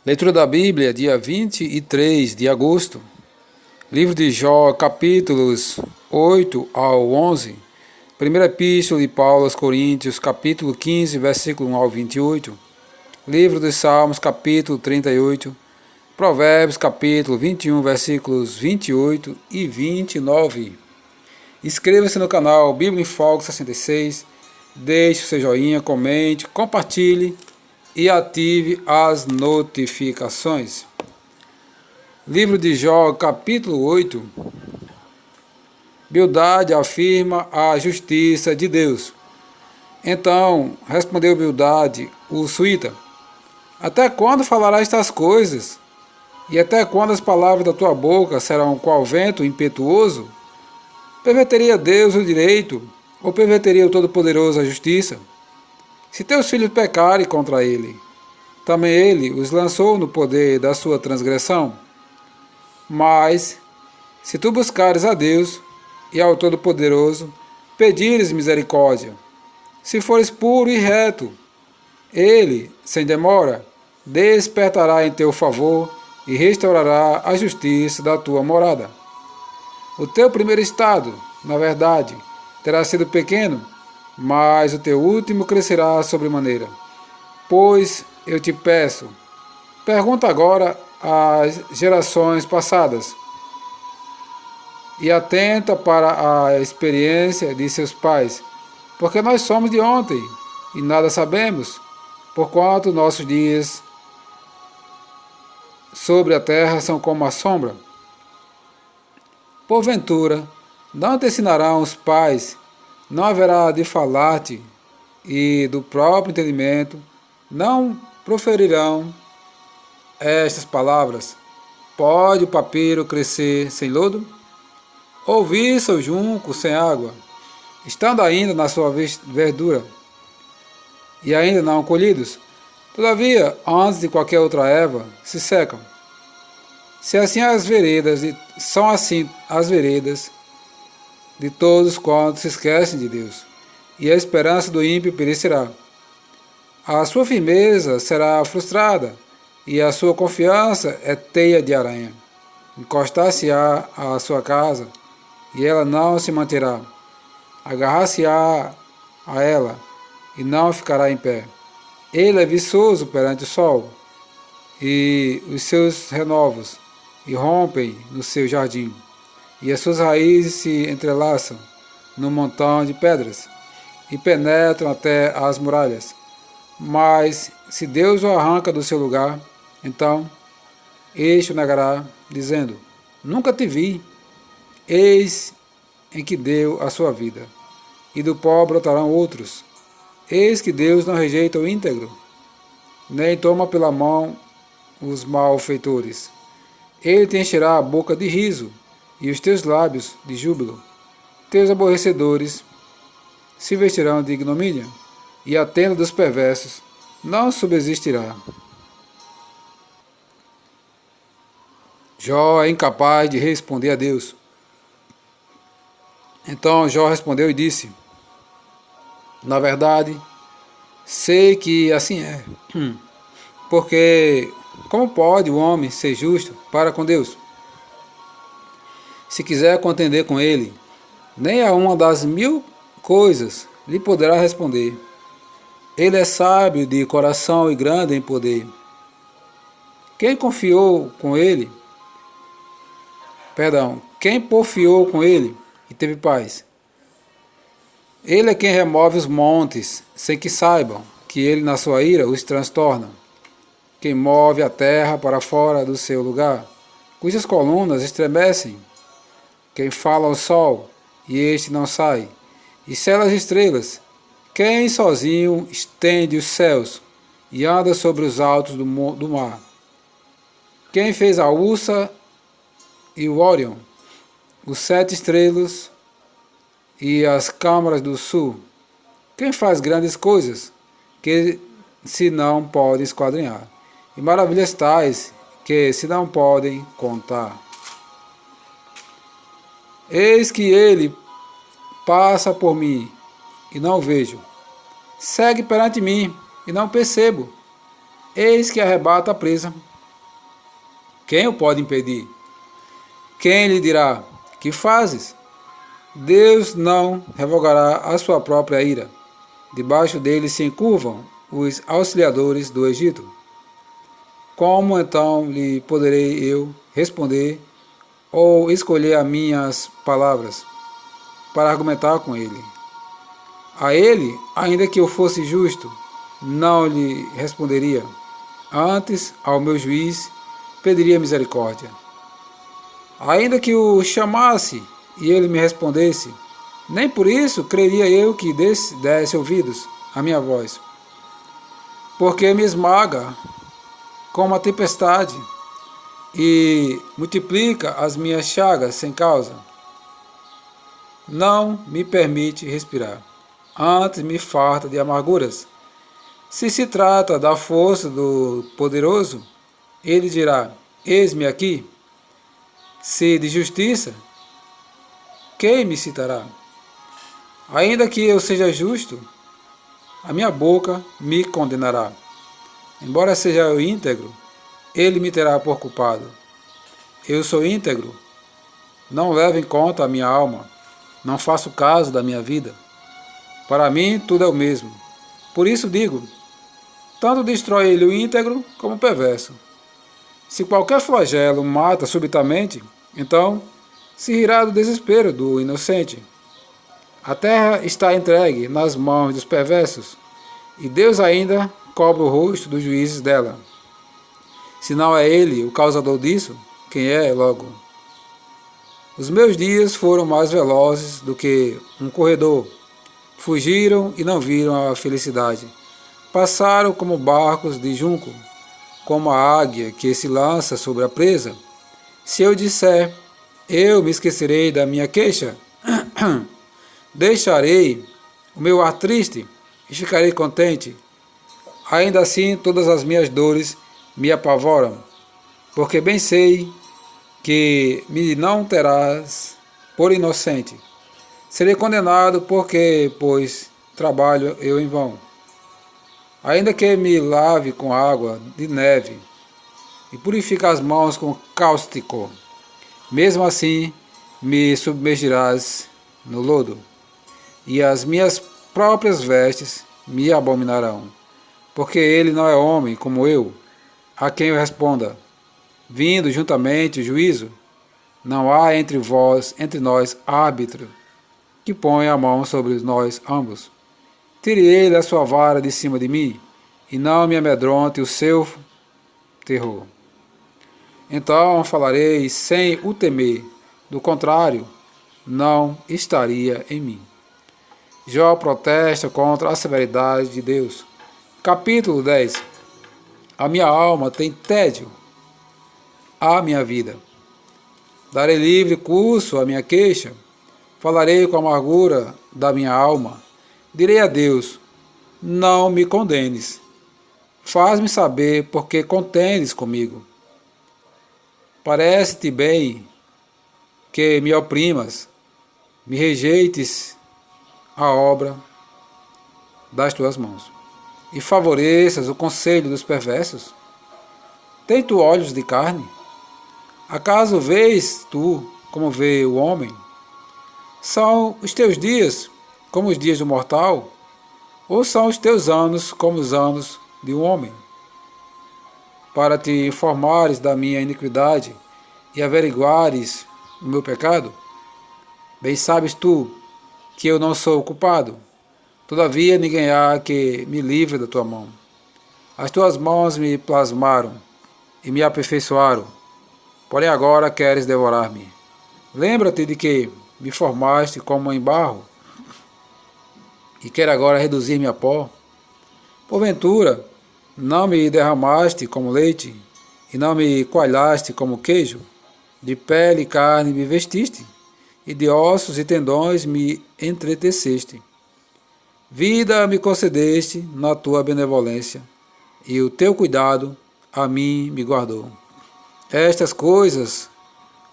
Leitura da Bíblia, dia 23 de agosto. Livro de Jó, capítulos 8 ao 11. Primeira Epístola de Paulo aos Coríntios, capítulo 15, versículo 1 ao 28. Livro dos Salmos, capítulo 38. Provérbios, capítulo 21, versículos 28 e 29. Inscreva-se no canal Bíblia em Foco 66. Deixe o seu joinha, comente, compartilhe e ative as notificações. Livro de Jó, capítulo 8. Bildade afirma a justiça de Deus. Então respondeu Bildade, o suíta: até quando falarás estas coisas? E até quando as palavras da tua boca serão qual vento impetuoso? Perverteria Deus o direito, ou perverteria o Todo-Poderoso a justiça? Se teus filhos pecarem contra ele, também ele os lançou no poder da sua transgressão. Mas, se tu buscares a Deus e ao Todo-Poderoso, pedires misericórdia, se fores puro e reto, ele, sem demora, despertará em teu favor e restaurará a justiça da tua morada. O teu primeiro estado, na verdade, terá sido pequeno, mas o teu último crescerá sobremaneira. Pois eu te peço, pergunta agora às gerações passadas, e atenta para a experiência de seus pais, porque nós somos de ontem, e nada sabemos, porquanto nossos dias sobre a terra são como a sombra. Porventura, não te ensinarão os pais, não haverá de falar-te, e do próprio entendimento não proferirão estas palavras: pode o papiro crescer sem lodo? Ou viça o junco sem água, estando ainda na sua verdura, e ainda não colhidos? Todavia, antes de qualquer outra erva, se secam. Se assim são assim as veredas de todos quantos se esquecem de Deus, e a esperança do ímpio perecerá. A sua firmeza será frustrada, e a sua confiança é teia de aranha. Encostar-se-á à sua casa, e ela não se manterá. Agarrar-se-á a ela, e não ficará em pé. Ele é viçoso perante o sol, e os seus renovos irrompem no seu jardim, e as suas raízes se entrelaçam num montão de pedras, e penetram até as muralhas. Mas, se Deus o arranca do seu lugar, então este o negará, dizendo: nunca te vi. Eis em que deu a sua vida, e do pó brotarão outros. Eis que Deus não rejeita o íntegro, nem toma pela mão os malfeitores. Ele te encherá a boca de riso, e os teus lábios de júbilo. Teus aborrecedores se vestirão de ignomínia, e a tenda dos perversos não subsistirá. Jó é incapaz de responder a Deus. Então Jó respondeu e disse: na verdade, sei que assim é, porque como pode o homem ser justo para com Deus? Se quiser contender com ele, nem a uma das 1000 coisas lhe poderá responder. Ele é sábio de coração e grande em poder. Quem porfiou com ele e teve paz? Ele é quem remove os montes, sem que saibam que ele na sua ira os transtorna. Quem move a terra para fora do seu lugar, cujas colunas estremecem. Quem fala ao sol, e este não sai, e sela as estrelas. Quem sozinho estende os céus, e anda sobre os altos do mar. Quem fez a Ursa e o Órion, os 7 estrelas e as câmaras do sul? Quem faz grandes coisas, que se não pode esquadrinhar, e maravilhas tais, que se não podem contar? Eis que ele passa por mim, e não vejo. Segue perante mim, e não percebo. Eis que arrebata a presa. Quem o pode impedir? Quem lhe dirá: que fazes? Deus não revogará a sua própria ira. Debaixo dele se encurvam os auxiliadores do Egito. Como então lhe poderei eu responder ou escolher as minhas palavras para argumentar com ele? A ele, ainda que eu fosse justo, não lhe responderia. Antes, ao meu juiz, pediria misericórdia. Ainda que o chamasse e ele me respondesse, nem por isso creria eu que desse ouvidos à minha voz. Porque me esmaga como a tempestade e multiplica as minhas chagas sem causa. Não me permite respirar, antes me farta de amarguras. Se trata da força do poderoso, ele dirá: eis-me aqui. Se de justiça, quem me citará? Ainda que eu seja justo, a minha boca me condenará. Embora seja eu íntegro, ele me terá por culpado. Eu sou íntegro, não levo em conta a minha alma, não faço caso da minha vida. Para mim tudo é o mesmo. Por isso digo, tanto destrói ele o íntegro como o perverso. Se qualquer flagelo mata subitamente, então se rirá do desespero do inocente. A terra está entregue nas mãos dos perversos, e Deus ainda cobre o rosto dos juízes dela. Se não é ele o causador disso, quem é logo? Os meus dias foram mais velozes do que um corredor. Fugiram e não viram a felicidade. Passaram como barcos de junco, como a águia que se lança sobre a presa. Se eu disser, eu me esquecerei da minha queixa, deixarei o meu ar triste e ficarei contente. Ainda assim, todas as minhas dores me apavoram, porque bem sei que me não terás por inocente. Serei condenado porque, pois, trabalho eu em vão. Ainda que me lave com água de neve e purifique as mãos com cáustico, mesmo assim me submergirás no lodo, e as minhas próprias vestes me abominarão, porque ele não é homem como eu, a quem eu responda, vindo juntamente o juízo. Não há entre nós árbitro, que ponha a mão sobre nós ambos. Tire ele a sua vara de cima de mim, e não me amedronte o seu terror. Então falarei sem o temer, do contrário, não estaria em mim. Jó protesta contra a severidade de Deus. Capítulo 10. A minha alma tem tédio à minha vida. Darei livre curso à minha queixa, falarei com a amargura da minha alma. Direi a Deus, não me condenes. Faz-me saber porque contendes comigo. Parece-te bem que me oprimas, me rejeites a obra das tuas mãos, e favoreças o conselho dos perversos? Tem tu olhos de carne? Acaso vês tu como vê o homem? São os teus dias como os dias do mortal? Ou são os teus anos como os anos de um homem? Para te informares da minha iniquidade e averiguares o meu pecado? Bem sabes tu que eu não sou culpado, todavia ninguém há que me livre da tua mão. As tuas mãos me plasmaram e me aperfeiçoaram, porém agora queres devorar-me. Lembra-te de que me formaste como em barro, e quer agora reduzir-me a pó? Porventura, não me derramaste como leite, e não me coalhaste como queijo? De pele e carne me vestiste, e de ossos e tendões me entreteceste. Vida me concedeste na tua benevolência, e o teu cuidado a mim me guardou. Estas coisas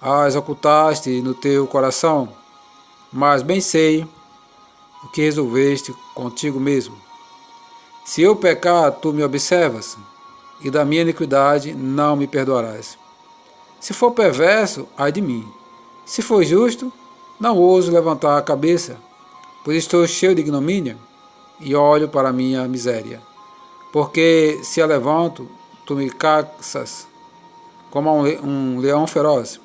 as ocultaste no teu coração, mas bem sei o que resolveste contigo mesmo. Se eu pecar, tu me observas, e da minha iniquidade não me perdoarás. Se for perverso, ai de mim. Se for justo, não ouso levantar a cabeça, pois estou cheio de ignomínia e olho para a minha miséria. Porque se a levanto, tu me caças como um leão feroz.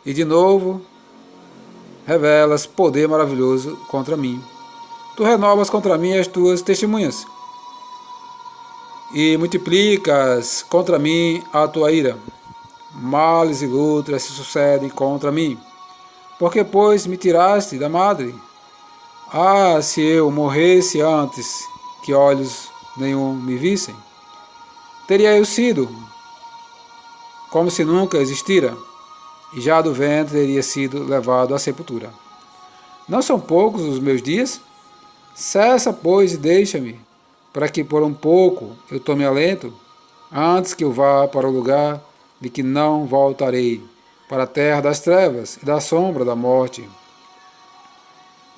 E de novo revelas poder maravilhoso contra mim. Tu renovas contra mim as tuas testemunhas e multiplicas contra mim a tua ira. Males e lutas se sucedem contra mim. Porque, pois, me tiraste da madre? Ah, se eu morresse antes que olhos nenhum me vissem, teria eu sido como se nunca existira, e já do ventre teria sido levado à sepultura. Não são poucos os meus dias? Cessa, pois, e deixa-me, para que por um pouco eu tome alento, antes que eu vá para o lugar de que não voltarei, para a terra das trevas e da sombra da morte.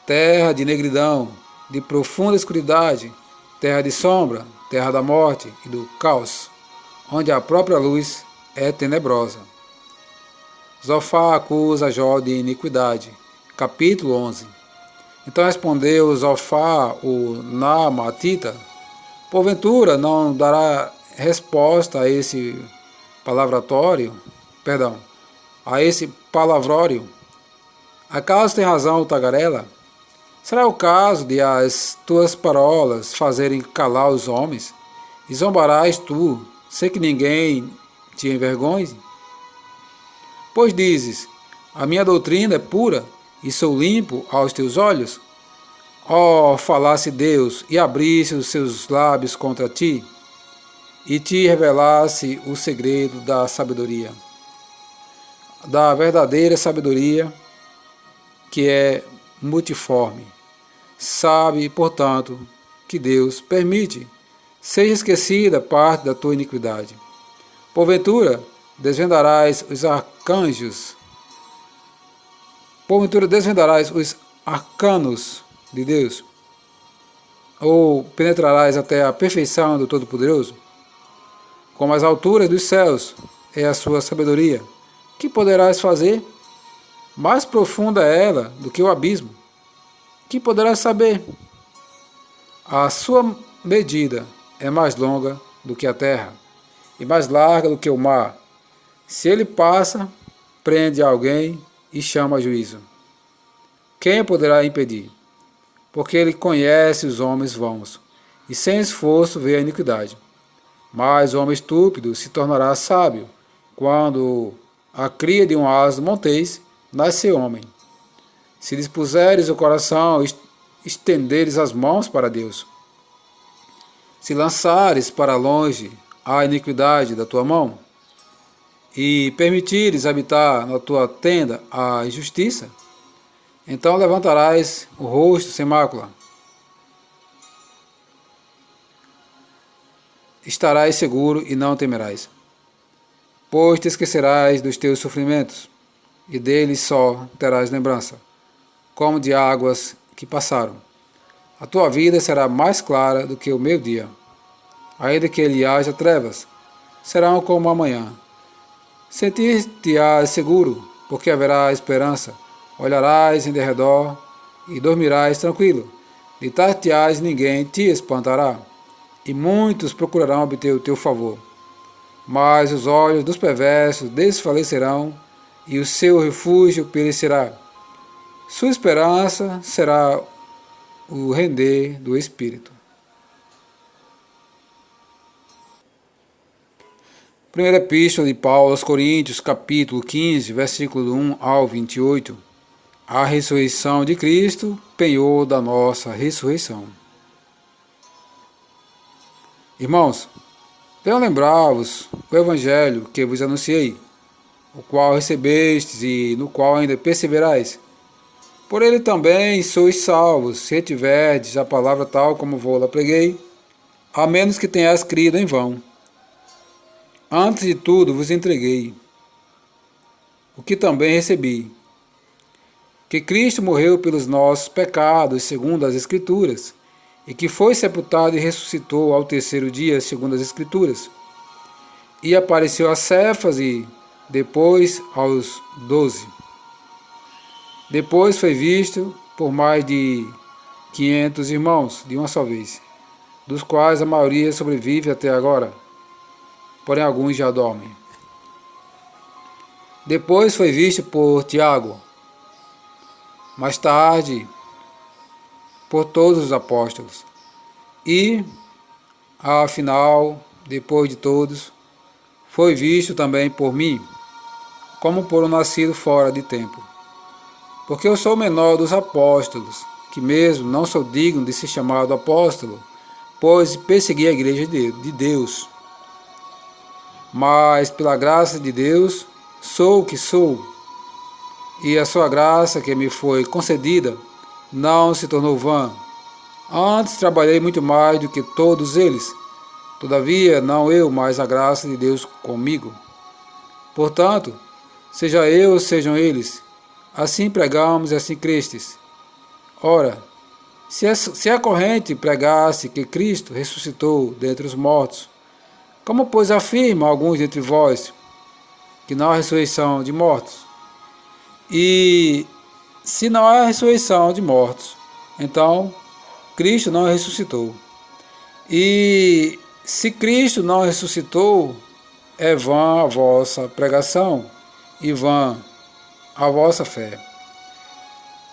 Terra de negridão, de profunda escuridade, terra de sombra, terra da morte e do caos, onde a própria luz é tenebrosa. Zofá acusa Jó de iniquidade. Capítulo 11. Então respondeu Zofá, o Naamatita: porventura não dará resposta a esse palavrório? Acaso tem razão o tagarela? Será o caso de as tuas parolas fazerem calar os homens? E zombarás tu, sem que ninguém te envergonhe? Pois dizes: a minha doutrina é pura e sou limpo aos teus olhos? Ó, falasse Deus e abrisse os seus lábios contra ti, e te revelasse o segredo da sabedoria, da verdadeira sabedoria, que é multiforme. Sabe, portanto, que Deus permite seja esquecida parte da tua iniquidade. Porventura, desvendarás os arcanos de Deus? Ou penetrarás até a perfeição do Todo-Poderoso? Como as alturas dos céus é a sua sabedoria, que poderás fazer? Mais profunda é ela do que o abismo, que poderás saber? A sua medida é mais longa do que a terra, e mais larga do que o mar. Se ele passa, prende alguém e chama a juízo. Quem poderá impedir? Porque ele conhece os homens vãos, e sem esforço vê a iniquidade. Mas o homem estúpido se tornará sábio, quando a cria de um asno montês nasce homem. Se dispuseres o coração, estenderes as mãos para Deus. Se lançares para longe a iniquidade da tua mão, e permitires habitar na tua tenda a injustiça, então levantarás o rosto sem mácula. Estarás seguro e não temerás, pois te esquecerás dos teus sofrimentos, e deles só terás lembrança, como de águas que passaram. A tua vida será mais clara do que o meio-dia, ainda que ele haja trevas, serão como amanhã. Sentir-te-ás seguro, porque haverá esperança, olharás em derredor e dormirás tranquilo, deitar-te-ás e ninguém te espantará, e muitos procurarão obter o teu favor. Mas os olhos dos perversos desfalecerão, e o seu refúgio perecerá. Sua esperança será o render do Espírito. Primeira Epístola de Paulo aos Coríntios, capítulo 15, versículo 1 ao 28. A ressurreição de Cristo, penhor da nossa ressurreição. Irmãos, venho lembrar-vos o Evangelho que vos anunciei, o qual recebestes e no qual ainda perseverais. Por ele também sois salvos, se retiverdes a palavra tal como vou-la preguei, a menos que tenhas crido em vão. Antes de tudo vos entreguei o que também recebi, que Cristo morreu pelos nossos pecados, segundo as Escrituras, e que foi sepultado e ressuscitou ao terceiro dia, segundo as Escrituras, e apareceu a Cefas e depois aos 12. Depois foi visto por mais de 500 irmãos de uma só vez, dos quais a maioria sobrevive até agora, porém alguns já dormem. Depois foi visto por Tiago, mais tarde por todos os apóstolos, e, afinal, depois de todos, foi visto também por mim, como por um nascido fora de tempo. Porque eu sou o menor dos apóstolos, que mesmo não sou digno de ser chamado apóstolo, pois persegui a igreja de Deus. Mas pela graça de Deus, sou o que sou, e a sua graça que me foi concedida não se tornou vã. Antes trabalhei muito mais do que todos eles, todavia não eu, mas a graça de Deus comigo. Portanto, seja eu, sejam eles, assim pregamos e assim crestes. Ora, se a corrente pregasse que Cristo ressuscitou dentre os mortos, como pois afirmam alguns dentre vós, que não há ressurreição de mortos? E se não há ressurreição de mortos, então Cristo não ressuscitou. E se Cristo não ressuscitou, é vã a vossa pregação e vã a vossa fé.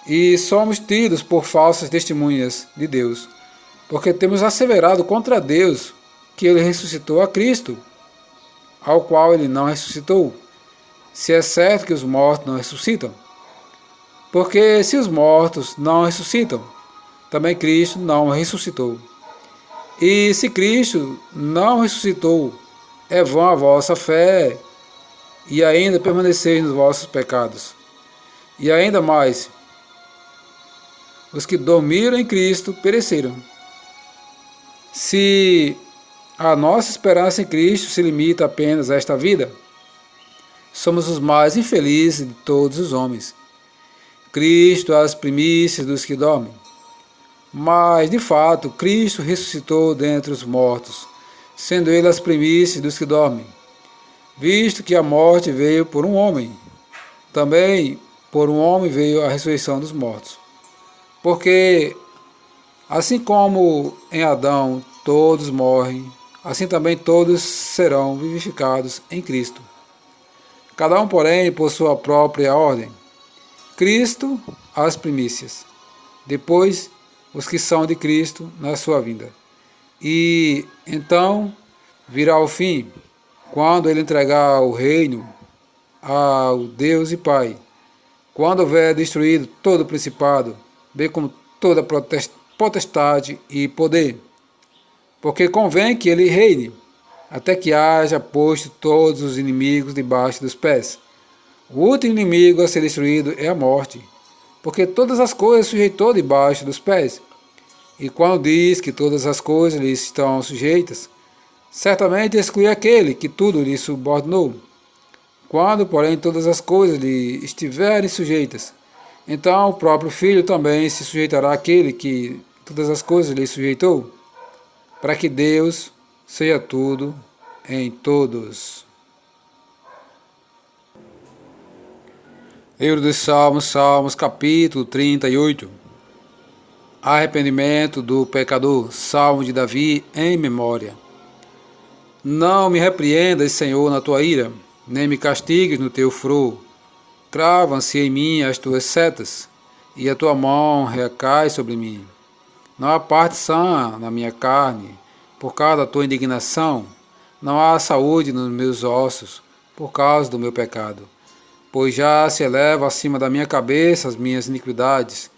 E somos tidos por falsas testemunhas de Deus, porque temos asseverado contra Deus que ele ressuscitou a Cristo, ao qual ele não ressuscitou, se é certo que os mortos não ressuscitam. Porque se os mortos não ressuscitam, também Cristo não ressuscitou. E se Cristo não ressuscitou, é vã a vossa fé, e ainda permaneceis nos vossos pecados. E ainda mais, os que dormiram em Cristo pereceram. Se a nossa esperança em Cristo se limita apenas a esta vida, somos os mais infelizes de todos os homens. Cristo as primícias dos que dormem. Mas, de fato, Cristo ressuscitou dentre os mortos, sendo ele as primícias dos que dormem. Visto que a morte veio por um homem, também por um homem veio a ressurreição dos mortos. Porque, assim como em Adão todos morrem, assim também todos serão vivificados em Cristo. Cada um, porém, por sua própria ordem. Cristo, as primícias. Depois, os que são de Cristo na sua vinda. E então virá o fim, quando ele entregar o reino ao Deus e Pai, quando houver destruído todo o principado, bem como toda potestade e poder, porque convém que ele reine, até que haja posto todos os inimigos debaixo dos pés. O último inimigo a ser destruído é a morte, porque todas as coisas sujeitou debaixo dos pés. E quando diz que todas as coisas lhe estão sujeitas, certamente exclui aquele que tudo lhe subordinou. Quando, porém, todas as coisas lhe estiverem sujeitas, então o próprio Filho também se sujeitará àquele que todas as coisas lhe sujeitou, para que Deus seja tudo em todos. Livro dos Salmos, Salmos, capítulo 38. Arrependimento do pecador, Salmo de Davi, em memória. Não me repreendas, Senhor, na tua ira, nem me castigues no teu furor. Cravam-se em mim as tuas setas, e a tua mão recai sobre mim. Não há parte sã na minha carne, por causa da tua indignação. Não há saúde nos meus ossos, por causa do meu pecado. Pois já se eleva acima da minha cabeça as minhas iniquidades,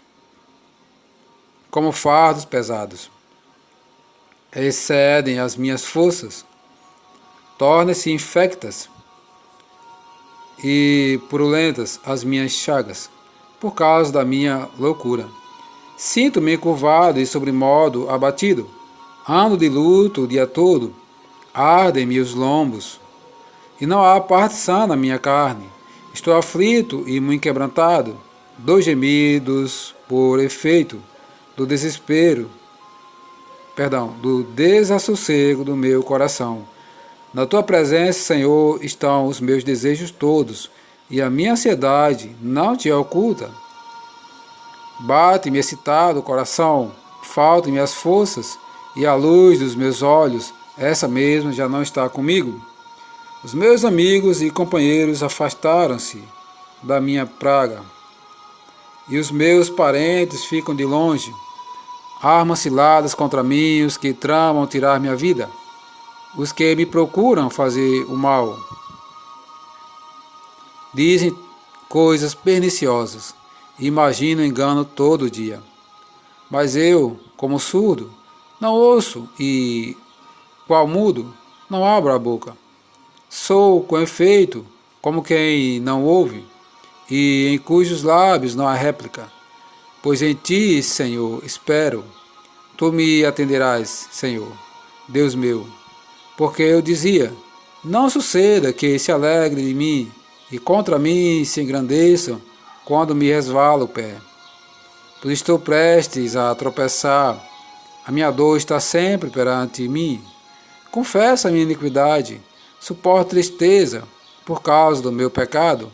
como fardos pesados. Excedem as minhas forças, tornam-se infectas e purulentas as minhas chagas, por causa da minha loucura. Sinto-me curvado e sobremodo abatido. Ando de luto o dia todo, ardem-me os lombos, e não há parte sã na minha carne. Estou aflito e muito quebrantado, dou gemidos por efeito do desassossego do meu coração, Na tua presença, Senhor, estão os meus desejos todos, e a minha ansiedade não te é oculta. Bate-me excitado o coração, faltam-me as forças, e a luz dos meus olhos, essa mesma já não está comigo. Os meus amigos e companheiros afastaram-se da minha praga, e os meus parentes ficam de longe. Armas ciladas contra mim, os que tramam tirar minha vida, os que me procuram fazer o mal. Dizem coisas perniciosas, e imaginam engano todo dia. Mas eu, como surdo, não ouço e, qual mudo, não abro a boca. Sou, com efeito, como quem não ouve, e em cujos lábios não há réplica. Pois em ti, Senhor, espero. Tu me atenderás, Senhor, Deus meu. Porque eu dizia, não suceda que se alegre de mim, e contra mim se engrandeçam quando me resvala o pé. Pois estou prestes a tropeçar, a minha dor está sempre perante mim. Confesso a minha iniquidade, suporto tristeza por causa do meu pecado,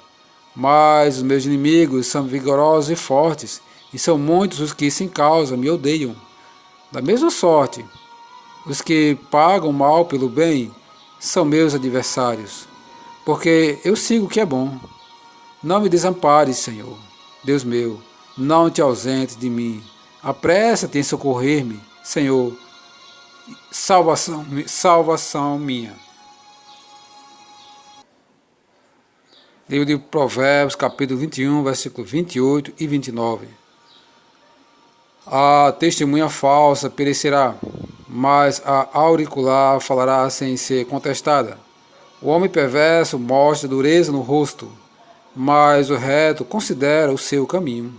mas os meus inimigos são vigorosos e fortes, e são muitos os que sem causa me odeiam. Da mesma sorte, os que pagam mal pelo bem são meus adversários, porque eu sigo o que é bom. Não me desampares, Senhor, Deus meu, não te ausentes de mim. Apressa-te em socorrer-me, Senhor, salvação minha. Livro de Provérbios, capítulo 21, versículo 28 e 29. A testemunha falsa perecerá, mas a auricular falará sem ser contestada. O homem perverso mostra dureza no rosto, mas o reto considera o seu caminho.